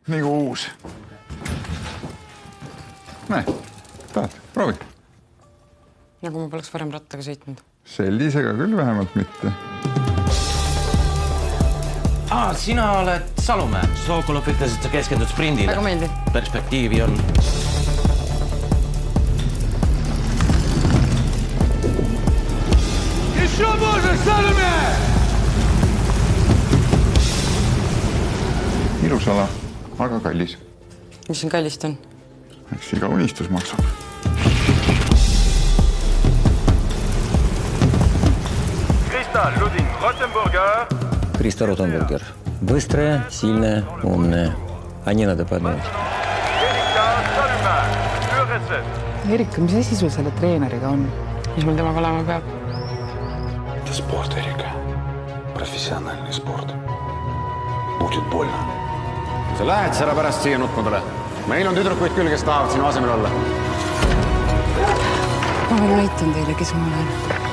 Nagu uus. Näe, tahad, proovi. Nagu ma poleks varem rattaga sõitnud. Sellisega küll vähemalt mitte. Sina oled Salumäe. Sokolov ütles, et sa keskendud sprindile. Väga meeldi. Perspektiivi on. Еще можешь, Salumäe! Ilus ala, aga kallis. Mis siin kallist on? Eks iga unistus maksab. Krista Luding-Rottenburger. Криста Ротенбургер. Быстрая, сильная, умная. А не надо подумать. Erika, mis asi sul selle treeneriga on? Mis mul temaga olema peab? Это спорт, Erika. Профессиональный спорт. Будет больно. Sa lähed sära pärast siia nutmudele. Meil on tüdrukuid küll, kes tahavad sinu asemel olla. Ma veel näitan teile, kes ma olen.